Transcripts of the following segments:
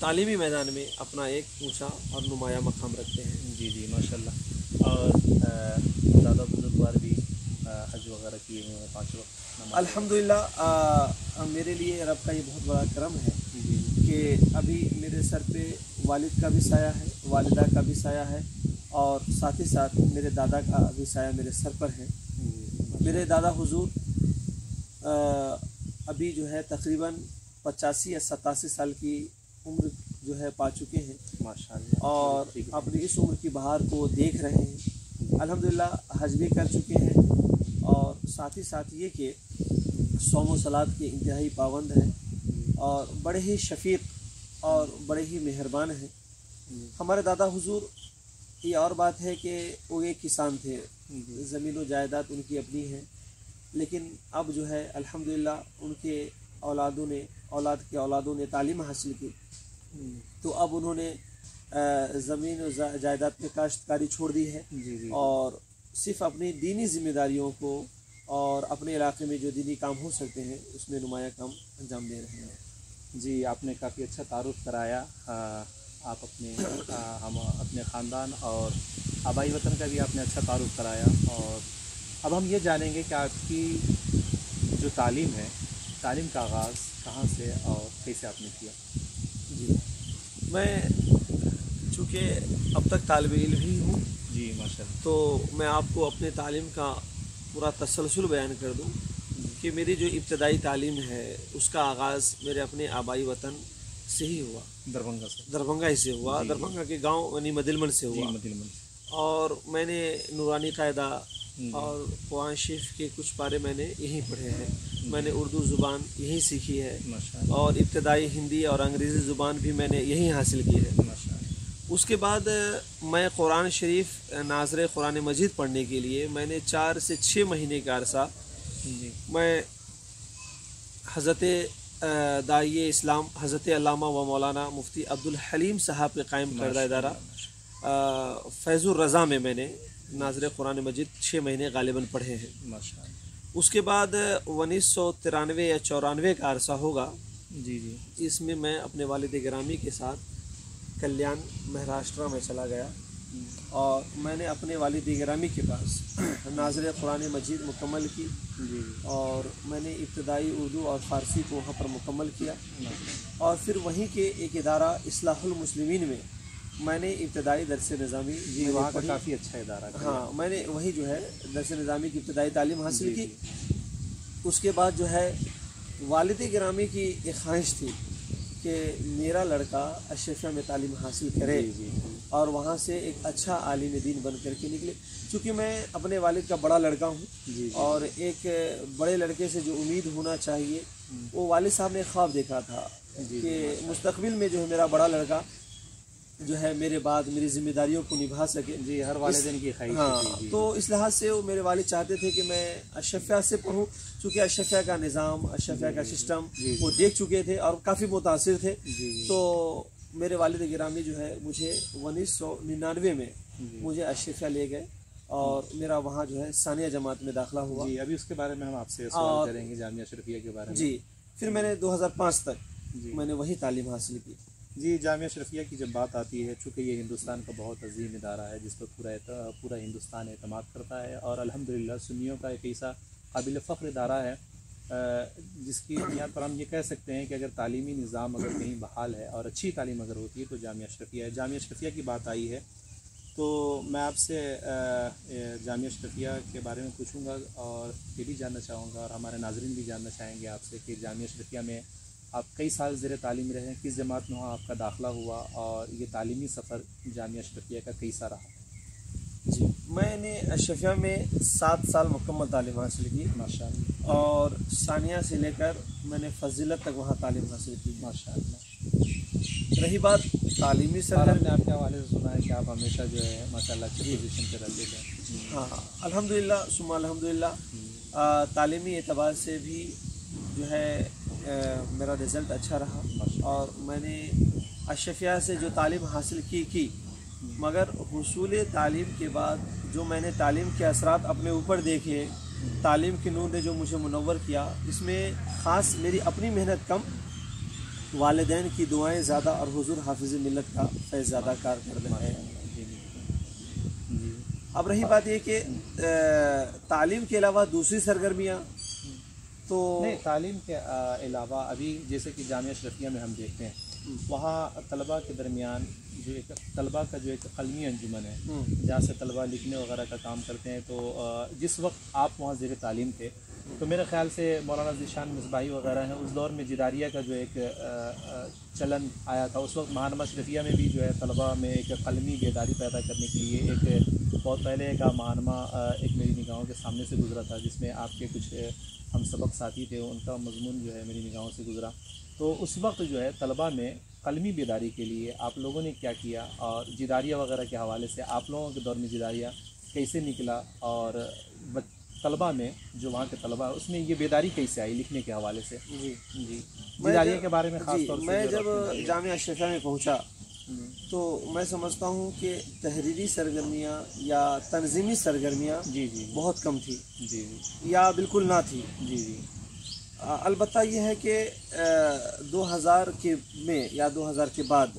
تعلیمی میدان میں اپنا ایک اونچا اور نمایاں مقام رکھتے ہیں۔ جی جی ماشاء اللہ۔ اور دادا بزرگوار بھی حج وغیرہ کیے ہوئے ہیں 5 وقت نماز؟ الحمدللہ میرے لیے رب کا یہ بہت بڑا کرم ہے کہ ابھی میرے سر پہ والد کا بھی سایہ ہے، والدہ کا بھی سایہ ہے، اور ساتھ ہی ساتھ میرے دادا کا بھی سایہ میرے سر پر ہے۔ میرے دادا حضور ابھی جو ہے تقریباً 85 یا 87 سال کی عمر جو ہے پا چکے ہیں ماشاءاللہ، اور اپنی اس عمر کی بہار کو دیکھ رہے ہیں۔ الحمدللہ حج بھی کر چکے ہیں، اور ساتھ ہی ساتھ یہ کہ صوم و صلات کے انتہائی پابند ہیں، اور بڑے ہی شفیق اور بڑے ہی مہربان ہیں۔ ہمارے دادا حضور، یہ اور بات ہے کہ وہ ایک کسان تھے، زمین و جائیداد ان کی اپنی ہے، لیکن اب جو ہے الحمدللہ ان کے اولاد کے اولادوں نے تعلیم حاصل کی، تو اب انہوں نے زمین و جائیداد پہ کاشتکاری چھوڑ دی ہے، اور صرف اپنی دینی ذمہ داریوں کو اور اپنے علاقے میں جو دینی کام ہو سکتے ہیں اس میں نمایاں کام انجام دے رہے ہیں۔ جی، آپ نے کافی اچھا تعارف کرایا، آپ ہم اپنے خاندان اور آبائی وطن کا بھی آپ نے اچھا تعارف کرایا، اور اب ہم یہ جانیں گے کہ آپ کی جو تعلیم ہے، تعلیم کا آغاز کہاں سے اور کیسے آپ نے کیا؟ جی، میں چونکہ اب تک طالب علم ہی ہوں، جی ماشاء اللہ، تو میں آپ کو اپنے تعلیم کا پورا تسلسل بیان کر دوں کہ میری جو ابتدائی تعلیم ہے اس کا آغاز میرے اپنے آبائی وطن سے ہی ہوا، دربھنگہ ہی سے ہوا، دربھنگہ کے گاؤں یعنی مدلمن سے ہوا، اور میں نے نورانی قاعدہ اور قرآن شریف کے کچھ پارے میں نے یہیں پڑھے ہیں، میں نے اردو زبان یہیں سیکھی ہے، اور ابتدائی ہندی اور انگریزی زبان بھی میں نے یہیں حاصل کی ہے۔ اس کے بعد میں قرآن شریف ناظر قرآن مجید پڑھنے کے لیے میں نے 4 سے 6 مہینے کا عرصہ میں حضرت داعی اسلام حضرت علامہ و مولانا مفتی عبدالحلیم صاحب کے قائم کردہ ادارہ فیض الرضا میں نے ناظر قرآن مجید 6 مہینے غالباً پڑھے ہیں۔ اس کے بعد 1993 یا 94 کا عرصہ ہوگا، اس میں میں اپنے والد گرامی کے ساتھ کلیان مہاراشٹرا میں چلا گیا، اور میں نے اپنے والد گرامی کے پاس ناظر قرآن مجید مکمل کی، اور میں نے ابتدائی اردو اور فارسی کو وہاں پر مکمل کیا، اور پھر وہیں کے ایک ادارہ اصلاح المسلمین میں میں نے ابتدائی درس نظامی، وہاں کا کافی اچھا ادارہ ہے، ہاں میں نے وہی جو ہے درس نظامی کی ابتدائی تعلیم حاصل کی۔ اس کے بعد جو ہے والد گرامی کی ایک خواہش تھی کہ میرا لڑکا اشرفیہ میں تعلیم حاصل کرے اور وہاں سے ایک اچھا عالم دین بن کر کے نکلے، چونکہ میں اپنے والد کا بڑا لڑکا ہوں، اور ایک بڑے لڑکے سے جو امید ہونا چاہیے وہ والد صاحب نے خواب دیکھا تھا کہ مستقبل میں جو ہے میرا بڑا لڑکا جو ہے میرے بعد میری ذمہ داریوں کو نبھا سکے۔ جی، ہر والدین کی خواہش ہے۔ تو اس لحاظ سے وہ میرے والد چاہتے تھے کہ میں اشرفیہ سے پڑھوں، چونکہ اشرفیہ کا نظام، اشرفیہ کا سسٹم وہ دیکھ چکے تھے اور کافی متاثر تھے۔ تو میرے والد گرامی جو ہے مجھے 1999 میں مجھے اشرفیہ لے گئے، اور میرا وہاں جو ہے ثانیہ جماعت میں داخلہ ہوا۔ جی، ابھی اس کے بارے میں ہم آپ سے سوال کریں گے، جامعہ اشرفیہ کے بارے میں۔ جی، پھر میں نے 2005 تک میں نے وہی تعلیم حاصل کی۔ جی، جامعہ اشرفیہ کی جب بات آتی ہے، چونکہ یہ ہندوستان کا بہت عظیم ادارہ ہے جس پر پورا ہندوستان اعتماد کرتا ہے، اور الحمدللہ سنیوں کا ایک ایسا قابل فخر ادارہ ہے جس کی بنیاد پر ہم یہ کہہ سکتے ہیں کہ اگر تعلیمی نظام اگر کہیں بحال ہے اور اچھی تعلیم اگر ہوتی ہے تو جامعہ اشرفیہ ہے۔ جامعہ اشرفیہ کی بات آئی ہے تو میں آپ سے جامعہ اشرفیہ کے بارے میں پوچھوں گا، اور یہ بھی جاننا چاہوں گا اور ہمارے ناظرین بھی جاننا چاہیں گے آپ سے کہ جامعہ اشرفیہ میں آپ کئی سال زیر تعلیم رہے ہیں، کس جماعت میں وہاں آپ کا داخلہ ہوا، اور یہ تعلیمی سفر جامعہ اشرفیہ کا کیسا رہا؟ جی، میں نے اشرفیہ میں 7 سال مکمل تعلیم حاصل کی، ماشاءاللہ، اور ثانیہ سے لے کر میں نے فضیلت تک وہاں تعلیم حاصل کی، ماشاءاللہ۔ رہی بات تعلیمی سر، سرگرمی، نے آپ کے حوالے سے سنا ہے کہ آپ ہمیشہ جو ہے ماشاءاللہ اچھی پوزیشن پہ رہتے تھے۔ ہاں الحمدللہ ثم الحمدللہ، تعلیمی اعتبار سے بھی جو ہے میرا رزلٹ اچھا رہا، اور میں نے اشرفیہ سے جو تعلیم حاصل کی، مگر حصول تعلیم کے بعد جو میں نے تعلیم کے اثرات اپنے اوپر دیکھے، تعلیم کی نور نے جو مجھے منور کیا، اس میں خاص میری اپنی محنت کم والدین کی دعائیں زیادہ اور حضور حافظ ملت کا فیض زیادہ کارکردہ ہے۔ اب رہی بات یہ کہ تعلیم کے علاوہ دوسری سرگرمیاں تو نہیں، تعلیم کے علاوہ ابھی جیسے کہ جامعہ اشرفیہ میں ہم دیکھتے ہیں وہاں طلباء کے درمیان جو ایک طلباء کا جو ایک قلمی انجمن ہے جہاں سے طلباء لکھنے وغیرہ کا کام کرتے ہیں، تو جس وقت آپ وہاں زیر تعلیم تھے تو میرے خیال سے مولانا ذیشان مصباحی وغیرہ ہیں، اس دور میں جداریہ کا جو ایک چلن آیا تھا، اس وقت ماہنامہ اشرفیہ میں بھی جو ہے طلباء میں ایک قلمی بیداری پیدا کرنے کے لیے ایک بہت پہلے کا ماہنامہ ایک میری نگاہوں کے سامنے سے گزرا تھا، جس میں آپ کے کچھ ہم سبق ساتھی تھے، ان کا مضمون جو ہے میری نگاہوں سے گزرا۔ تو اس وقت جو ہے طلباء میں قلمی بیداری کے لیے آپ لوگوں نے کیا کیا، اور جداریہ وغیرہ کے حوالے سے آپ لوگوں کے دور میں جداریہ کیسے نکلا، اور طلباء میں جو وہاں کے طلباء اس میں یہ بیداری کیسے آئی لکھنے کے حوالے سے؟ جی جداریہ کے بارے میں خاص طور سے میں جب جامعہ اشرفیہ میں پہنچا تو میں سمجھتا ہوں کہ تحریری سرگرمیاں یا تنظیمی سرگرمیاں بہت کم تھی یا بالکل نہ تھی۔ البتہ یہ ہے کہ 2000 کے میں یا 2000 کے بعد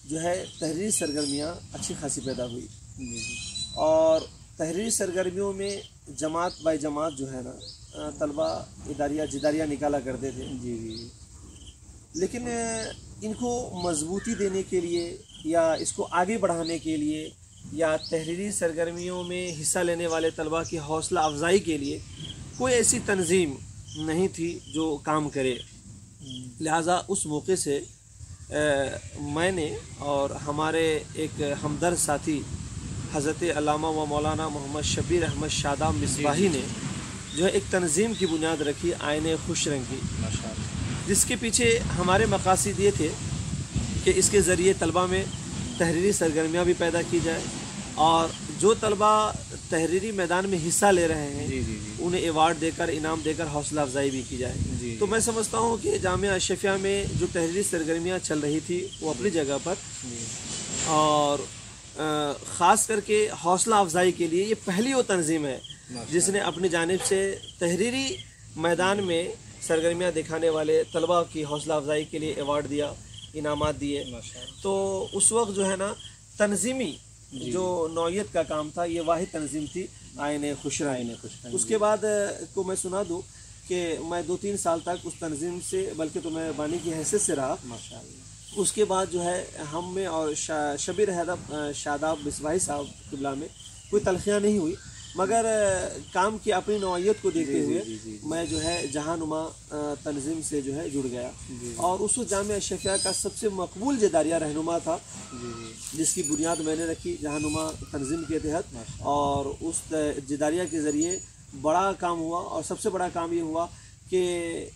جو ہے تحریری سرگرمیاں اچھی خاصی پیدا ہوئی، اور تحریری سرگرمیوں میں جماعت بائی جماعت جو ہے نا طلباء جداریہ نکالا کرتے تھے، لیکن ان کو مضبوطی دینے کے لیے یا اس کو آگے بڑھانے کے لیے یا تحریری سرگرمیوں میں حصہ لینے والے طلباء کی حوصلہ افزائی کے لیے کوئی ایسی تنظیم نہیں تھی جو کام کرے۔ لہٰذا اس موقع سے میں نے اور ہمارے ایک ہمدرد ساتھی حضرت علامہ و مولانا محمد شبیر احمد شاداب مصباحی نے جو ہے ایک تنظیم کی بنیاد رکھی، آئین خوش رنگ کی، جس کے پیچھے ہمارے مقاصد یہ تھے کہ اس کے ذریعے طلباء میں تحریری سرگرمیاں بھی پیدا کی جائے، اور جو طلباء تحریری میدان میں حصہ لے رہے ہیں انہیں ایوارڈ دے کر انعام دے کر حوصلہ افزائی بھی کی جائے۔ تو میں سمجھتا ہوں کہ جامعہ اشرفیہ میں جو تحریری سرگرمیاں چل رہی تھی وہ اپنی جگہ پر، اور خاص کر کے حوصلہ افزائی کے لیے یہ پہلی وہ تنظیم ہے جس نے اپنی جانب سے تحریری میدان میں سرگرمیاں دکھانے والے طلباء کی حوصلہ افزائی کے لیے ایوارڈ دیا، انعامات دیے۔ تو اس وقت جو ہے نا تنظیمی جو نوعیت کا کام تھا یہ واحد تنظیم تھی، آئین خوش رنگ۔ اس کے بعد کو میں سنا دوں کہ میں 2-3 سال تک اس تنظیم سے بلکہ تو میں بانی کی حیثیت سے رہا۔ اس کے بعد جو ہے ہم میں اور شبیر شاداب مصباحی صاحب قبلہ میں کوئی تلخیاں نہیں ہوئی، مگر کام کی اپنی نوعیت کو دیکھتے ہوئے میں جو ہے جہاں نما تنظیم سے جو ہے جڑ گیا، اور اس وقت جامعہ اشرفیہ کا سب سے مقبول جداریہ رہنما تھا، جس کی بنیاد میں نے رکھی جہاں نما تنظیم کے تحت، اور اس جداریہ کے ذریعے بڑا کام ہوا، اور سب سے بڑا کام یہ ہوا کہ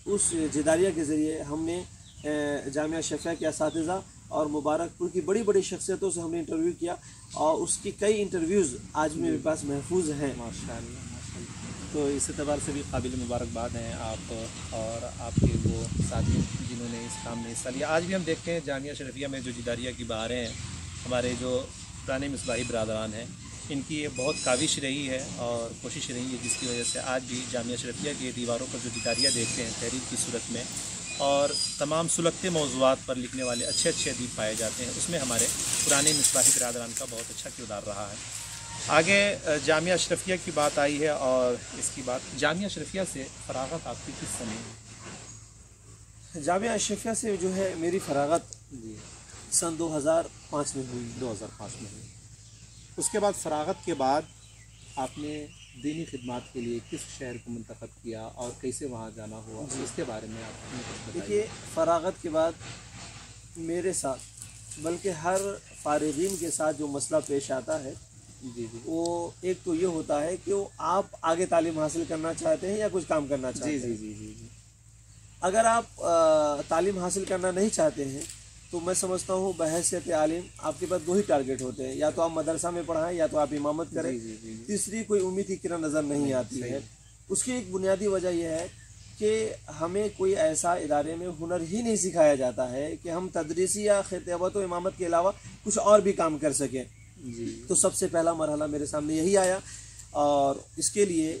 اس جداریہ کے ذریعے ہم نے جامعہ اشرفیہ کے اساتذہ اور مبارک پور کی بڑی بڑی شخصیتوں سے ہم نے انٹرویو کیا، اور اس کی کئی انٹرویوز آج بھی میرے پاس محفوظ ہیں۔ ماشاءاللہ۔ تو اس اعتبار سے بھی قابل مبارکباد ہیں آپ اور آپ کے وہ ساتھی جنہوں نے اس کام میں حصہ لیا۔ آج بھی ہم دیکھتے ہیں جامعہ اشرفیہ میں جو جداریہ کی بہاریں ہیں، ہمارے جو پرانے مصباحی برادران ہیں ان کی یہ بہت کاوش رہی ہے اور کوشش رہی ہے، جس کی وجہ سے آج بھی جامعہ اشرفیہ کے دیواروں پر جو جداریہ دیکھتے ہیں تحریر کی صورت میں، اور تمام سلگتے موضوعات پر لکھنے والے اچھے ادیب پائے جاتے ہیں، اس میں ہمارے پرانے مصباحی برادران کا بہت اچھا کردار رہا ہے۔ آگے جامعہ اشرفیہ کی بات آئی ہے، اور اس کی بات جامعہ اشرفیہ سے فراغت آپ کی کس سمے؟ جامعہ اشرفیہ سے جو ہے میری فراغت سن 2005 میں ہوئی۔ 2005 میں ہوئی۔ اس کے بعد فراغت کے بعد آپ نے دینی خدمات کے لیے کس شہر کو منتخب کیا اور کیسے وہاں جانا ہوا، اس کے بارے میں آپ دیکھیے، فراغت کے بعد میرے ساتھ بلکہ ہر فارغین کے ساتھ جو مسئلہ پیش آتا ہے وہ ایک تو یہ ہوتا ہے کہ وہ آپ آگے تعلیم حاصل کرنا چاہتے ہیں یا کچھ کام کرنا چاہتے ہیں۔ اگر آپ تعلیم حاصل کرنا نہیں چاہتے ہیں تو میں سمجھتا ہوں بحیثیت عالم آپ کے پاس 2 ہی ٹارگٹ ہوتے ہیں، یا تو آپ مدرسہ میں پڑھائیں یا تو آپ امامت کریں، تیسری کوئی امید کی کرن نظر نہیں آتی ہے۔ اس کی ایک بنیادی وجہ یہ ہے کہ ہمیں کوئی ایسا ادارے میں ہنر ہی نہیں سکھایا جاتا ہے کہ ہم تدریسی یا خطابت و امامت کے علاوہ کچھ اور بھی کام کر سکیں۔ تو سب سے پہلا مرحلہ میرے سامنے یہی آیا، اور اس کے لیے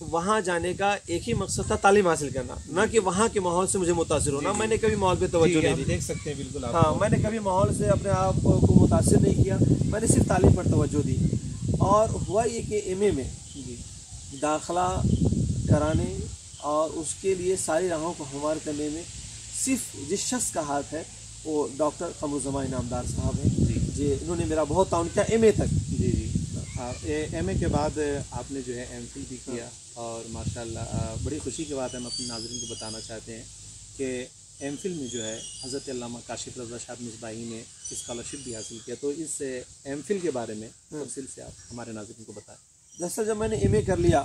وہاں جانے کا ایک ہی مقصد تھا تعلیم حاصل کرنا، نہ کہ وہاں کے ماحول سے مجھے متاثر ہونا. میں نے کبھی ماحول پہ توجہ نہیں دی. دیکھ سکتے ہیں بالکل. ہاں، میں نے کبھی ماحول سے اپنے آپ کو متاثر نہیں کیا. میں نے صرف تعلیم پر توجہ دی. اور ہوا یہ کہ ایم اے میں داخلہ کرانے اور اس کے لیے ساری راہوں کو ہموار کرنے میں صرف جس شخص کا ہاتھ ہے وہ ڈاکٹر قمرالزمان انعامدار صاحب ہیں. جی، انہوں نے میرا بہت تعاون کیا ایم اے تک. جی ایم اے کے بعد آپ نے جو ہے ایم فل بھی کیا اور ماشاءاللہ بڑی خوشی کی بات ہے. ہم اپنے ناظرین کو بتانا چاہتے ہیں کہ ایم فل میں جو ہے حضرت علامہ کاشف رضا شاہ مصباحی نے اسکالرشپ بھی حاصل کیا. تو اس ایم فل کے بارے میں تفصیل سے آپ ہمارے ناظرین کو بتائیں. دراصل جب میں نے ایم اے کر لیا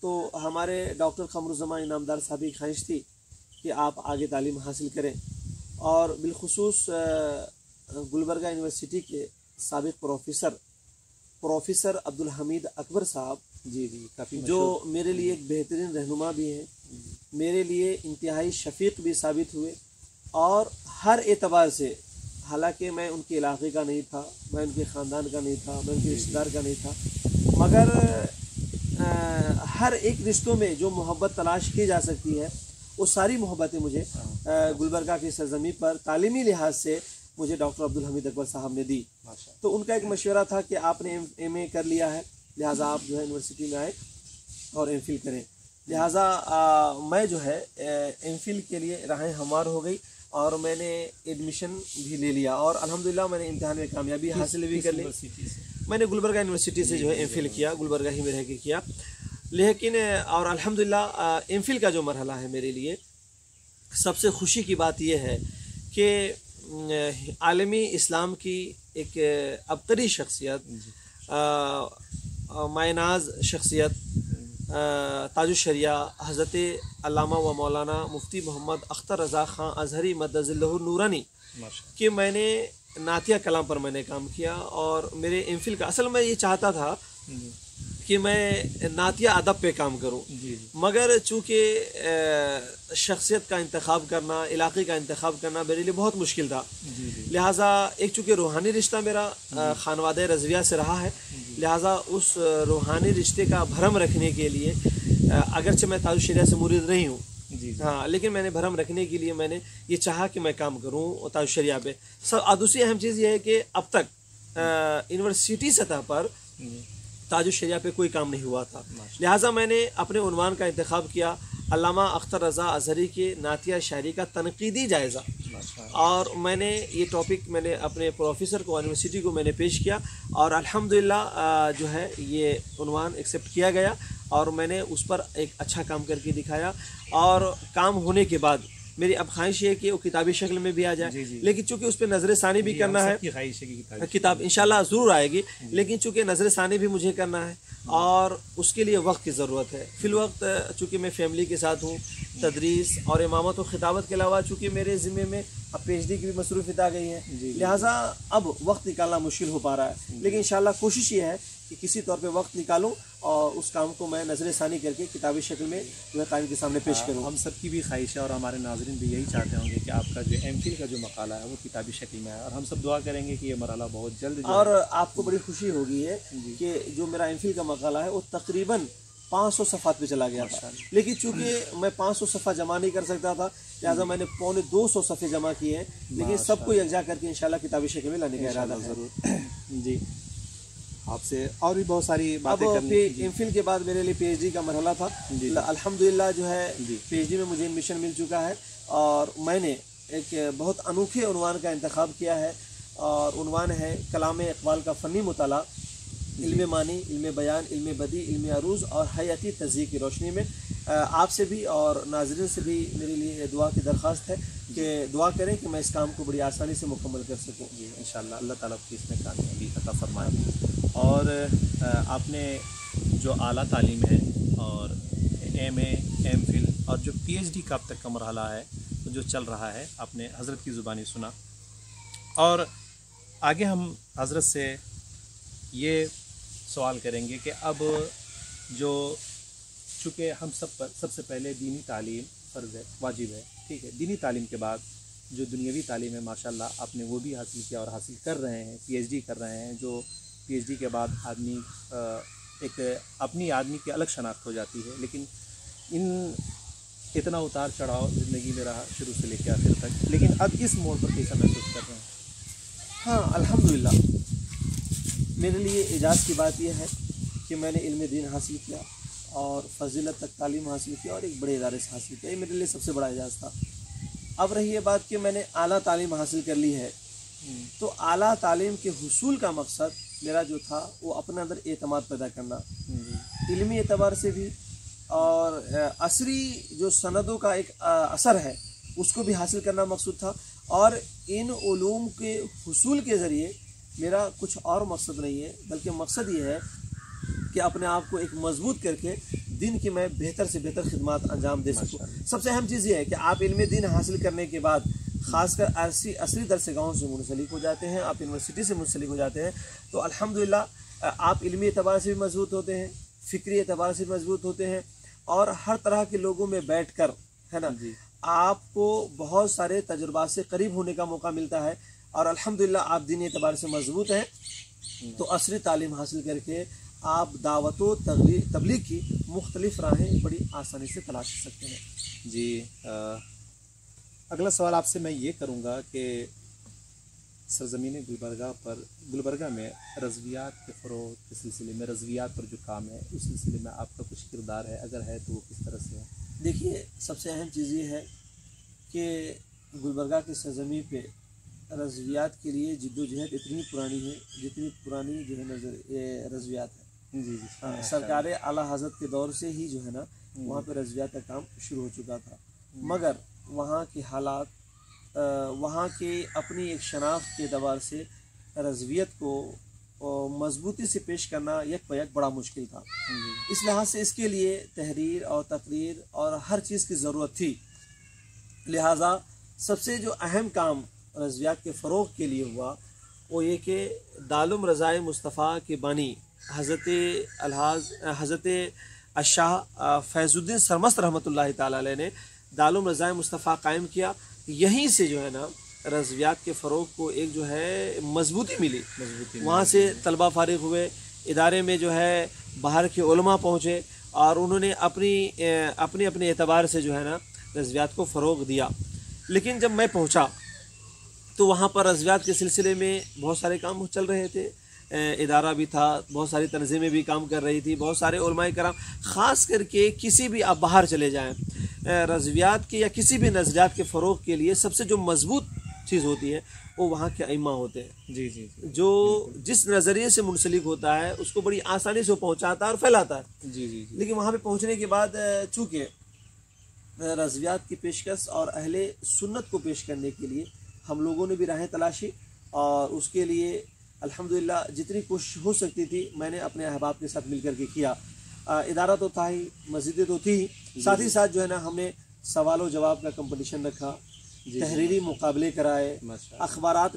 تو ہمارے ڈاکٹر قمرالزمان انعامدار صاحب کی خواہش تھی کہ آپ آگے تعلیم حاصل کریں. اور بالخصوص گلبرگہ یونیورسٹی کے سابق پروفیسر عبدالحمید اکبر صاحب کافی جو میرے لیے ایک بہترین رہنما بھی ہیں، میرے لیے انتہائی شفیق بھی ثابت ہوئے. اور ہر اعتبار سے، حالانکہ میں ان کے علاقے کا نہیں تھا، میں ان کے خاندان کا نہیں تھا، میں ان کے رشتہ دار کا نہیں تھا، مگر ہر ایک رشتوں میں جو محبت تلاش کی جا سکتی ہے وہ ساری محبتیں مجھے گلبرگہ کی سرزمین پر تعلیمی لحاظ سے مجھے ڈاکٹر عبدالحمید اکبر صاحب نے دی. تو ان کا ایک مشورہ تھا کہ آپ نے ایم اے کر لیا ہے، لہٰذا آپ جو ہے یونیورسٹی میں آئے اور ایم فل کریں. لہٰذا میں جو ہے ایم فل کے لیے راہیں ہموار ہو گئی اور میں نے ایڈمیشن بھی لے لیا اور الحمدللہ میں نے امتحان میں کامیابی حاصل بھی کر لی. میں نے گلبرگہ یونیورسٹی سے جو ہے ایم فل کیا، گلبرگہ ہی میں رہ کے کیا. لیکن اور الحمدللہ ایم فل کا جو مرحلہ ہے میرے لیے سب سے خوشی کی بات یہ ہے کہ عالمی اسلام کی ایک ابتری شخصیت، مائناز شخصیت، تاج الشریعہ حضرت علامہ و مولانا مفتی محمد اختر رضا خان ازہری مدظ اللہ نورانی کہ میں نے نعتیہ کلام پر میں نے کام کیا. اور میرے ایم فل کا اصل میں یہ چاہتا تھا کہ میں نعتیہ ادب پہ کام کروں، مگر چونکہ شخصیت کا انتخاب کرنا، علاقے کا انتخاب کرنا میرے لیے بہت مشکل تھا. لہٰذا ایک چونکہ روحانی رشتہ میرا خانوادہ رضویہ سے رہا ہے، لہٰذا اس روحانی رشتے کا بھرم رکھنے کے لیے اگرچہ میں تاج الشریعہ سے مرید نہیں ہوں، ہاں، لیکن میں نے بھرم رکھنے کے لیے میں نے یہ چاہا کہ میں کام کروں تاج الشریعہ پہ. دوسری اہم چیز یہ ہے کہ اب تک یونیورسٹی سطح پر تاج الشریعہ پہ کوئی کام نہیں ہوا تھا. لہٰذا میں نے اپنے عنوان کا انتخاب کیا علامہ اختر رضا ازہری کے نعتیہ شاعری کا تنقیدی جائزہ. اور میں نے یہ ٹاپک میں نے اپنے پروفیسر کو یونیورسٹی کو میں نے پیش کیا اور الحمدللہ جو ہے یہ عنوان ایکسیپٹ کیا گیا اور میں نے اس پر ایک اچھا کام کر کے دکھایا. اور کام ہونے کے بعد میری اب خواہش ہے کہ وہ کتابی شکل میں بھی آ جائے، لیکن چونکہ اس پہ نظر ثانی بھی کرنا ہے، کتاب انشاءاللہ ضرور آئے گی، لیکن چونکہ نظر ثانی بھی مجھے کرنا ہے اور اس کے لیے وقت کی ضرورت ہے. فی الوقت چونکہ میں فیملی کے ساتھ ہوں، تدریس اور امامت و خطابت کے علاوہ چونکہ میرے ذمے میں اب پی ایچ ڈی کی بھی مصروفیت آ گئی ہے، لہٰذا اب وقت نکالنا مشکل ہو پا رہا ہے. لیکن انشاءاللہ کوشش یہ ہے کہ کسی طور پہ وقت نکالوں اور اس کام کو میں نظر ثانی کر کے کتابی شکل میں جو ہے قائم کے سامنے پیش کروں. ہم سب کی بھی خواہش ہے اور ہمارے ناظرین بھی یہی چاہتے ہوں گے کہ آپ کا جو ایم فل کا جو مقالہ ہے وہ کتابی شکل میں ہے، اور ہم سب دعا کریں گے کہ یہ مرحلہ بہت جلد اور آپ کو بڑی خوشی ہوگی ہے کہ جو میرا ایم فل کا مقالہ ہے وہ تقریباً 500 صفحات پہ چلا گیا تھا، لیکن چونکہ میں 500 صفحہ جمع نہیں کر سکتا تھا لہٰذا میں نے 250 صفحے جمع کیے ہیں، لیکن سب کو یکجا کر کے انشاءاللہ کتابی شکل میں لانے کا ارادہ ضرور. جی، آپ سے اور بھی بہت ساری باتیں کرنی. ایم فل کے بعد میرے لیے پی ایچ ڈی کا مرحلہ تھا. الحمدللہ جو ہے پی ایچ ڈی میں مجھے ایڈمیشن مل چکا ہے اور میں نے ایک بہت انوکھے عنوان کا انتخاب کیا ہے اور عنوان ہے کلام اقبال کا فنی مطالعہ، علم معنی، علم بیان، علم بدیع، علم عروض اور حیاتی تجزیے کی روشنی میں. آپ سے بھی اور ناظرین سے بھی میرے لیے دعا کی درخواست ہے کہ دعا کریں کہ میں اس کام کو بڑی آسانی سے مکمل کر سکوں. جی انشاءاللہ اللہ تعالیٰ کی اس میں کامیابی عطا فرمائے. اور آپ نے جو اعلیٰ تعلیم ہے اور ایم اے، ایم فل اور جو پی ایچ ڈی کا اب تک کا مرحلہ ہے جو چل رہا ہے، آپ نے حضرت کی زبانی سنا، اور آگے ہم حضرت سے یہ سوال کریں گے کہ اب جو چونکہ ہم سب پر سب سے پہلے دینی تعلیم فرض ہے، واجب ہے، ٹھیک ہے، دینی تعلیم کے بعد جو دنیاوی تعلیم ہے ماشاءاللہ آپ نے وہ بھی حاصل کیا اور حاصل کر رہے ہیں، پی ایچ ڈی کر رہے ہیں. جو پی ایچ ڈی کے بعد آدمی ایک اپنی آدمی کی الگ شناخت ہو جاتی ہے، لیکن اتنا اتار چڑھاؤ زندگی میں رہا شروع سے لے کے آخر تک، لیکن اب اس موڑ پر کیسا محسوس کر رہے ہیں؟ ہاں الحمدللہ، میرے لیے اعجاز کی بات یہ ہے کہ میں نے علم دین حاصل کیا اور فضیلت تک تعلیم حاصل کیا اور ایک بڑے ادارے سے حاصل کیا، یہ میرے لیے سب سے بڑا اعجاز تھا۔ اب رہی یہ بات کہ میں نے اعلیٰ تعلیم حاصل کر لی ہے، تو اعلیٰ تعلیم کے حصول کا مقصد میرا جو تھا وہ اپنے اندر اعتماد پیدا کرنا، علمی اعتبار سے بھی اور عصری جو سندوں کا ایک اثر ہے اس کو بھی حاصل کرنا مقصود تھا، اور ان علوم کے حصول کے ذریعے میرا کچھ اور مقصد نہیں ہے، بلکہ مقصد یہ ہے کہ اپنے آپ کو ایک مضبوط کر کے دین کی میں بہتر سے بہتر خدمات انجام دے سکوں۔ سب سے اہم چیز یہ ہے کہ آپ علم دین حاصل کرنے کے بعد خاص کر عصری درس گاہوں سے منسلک ہو جاتے ہیں، آپ یونیورسٹی سے منسلک ہو جاتے ہیں، تو الحمدللہ آپ علمی اعتبار سے بھی مضبوط ہوتے ہیں، فکری اعتبار سے بھی مضبوط ہوتے ہیں، اور ہر طرح کے لوگوں میں بیٹھ کر ہے نا آپ کو بہت سارے تجربات سے قریب ہونے کا موقع ملتا ہے، اور الحمدللہ آپ دینی اعتبار سے مضبوط ہیں، تو عصری تعلیم حاصل کر کے آپ دعوت و تبلیغ کی مختلف راہیں بڑی آسانی سے تلاش سکتے ہیں۔ جی اگلا سوال آپ سے میں یہ کروں گا کہ سرزمین گلبرگہ میں رضویات کے فروغ کے سلسلے میں، رضویات پر جو کام ہے اس سلسلے میں آپ کا کچھ کردار ہے، اگر ہے تو وہ کس طرح سے ہے؟ دیکھیے، سب سے اہم چیز یہ ہے کہ گلبرگہ کی سرزمین پہ رضویات کے لیے جد و جہد اتنی پرانی ہے جتنی پرانی جو ہے رضویات ہے۔ جی سرکار اعلیٰ حضرت کے دور سے ہی جو ہے نا وہاں پہ رضویات کا کام شروع ہو چکا تھا، مگر وہاں کے حالات، وہاں کے اپنی ایک شناخت کے اعتبار سے رضویت کو مضبوطی سے پیش کرنا یک بیک بڑا مشکل تھا۔ اس لحاظ سے اس کے لیے تحریر اور تقریر اور ہر چیز کی ضرورت تھی، لہٰذا سب سے جو اہم کام رضویات کے فروغ کے لیے ہوا وہ یہ کہ دارالعلوم رضائے مصطفیٰ کے بانی حضرت الشاہ فیض الدین سرمست رحمۃ اللہ تعالی علیہ نے دارالعلوم رضائے مصطفیٰ قائم کیا، یہیں سے جو ہے نا رضویات کے فروغ کو ایک جو ہے مضبوطی ملی، وہاں سے طلبہ فارغ ہوئے، ادارے میں جو ہے باہر کے علماء پہنچے، اور انہوں نے اپنے اعتبار سے جو ہے نا رضویات کو فروغ دیا۔ لیکن جب میں پہنچا تو وہاں پر رضویات کے سلسلے میں بہت سارے کام چل رہے تھے، ادارہ بھی تھا، بہت ساری تنظیمیں بھی کام کر رہی تھی، بہت سارے علماء کرام، خاص کر کے کسی بھی آپ باہر چلے جائیں رضویات کے یا کسی بھی نظریات کے فروغ کے لیے سب سے جو مضبوط چیز ہوتی ہے وہ وہاں کے ائمہ ہوتے ہیں۔ جی جو جس نظریے سے منسلک ہوتا ہے اس کو بڑی آسانی سے وہ پہنچاتا ہے اور پھیلاتا ہے۔ جی لیکن وہاں پہ پہنچنے کے بعد چونکہ رضویات کی پیشکش اور اہل سنت کو پیش کرنے کے لیے ہم لوگوں نے بھی راہیں تلاشی، اور اس کے لیے الحمدللہ جتنی کوشش ہو سکتی تھی میں نے اپنے احباب کے ساتھ مل کر کے کیا۔ ادارہ تو تھا ہی، مسجدیں تو تھی ہی، ساتھ ہی ساتھ جو ہے نا ہم نے سوال و جواب کا کمپٹیشن رکھا، تحریری مقابلے کرائے، اخبارات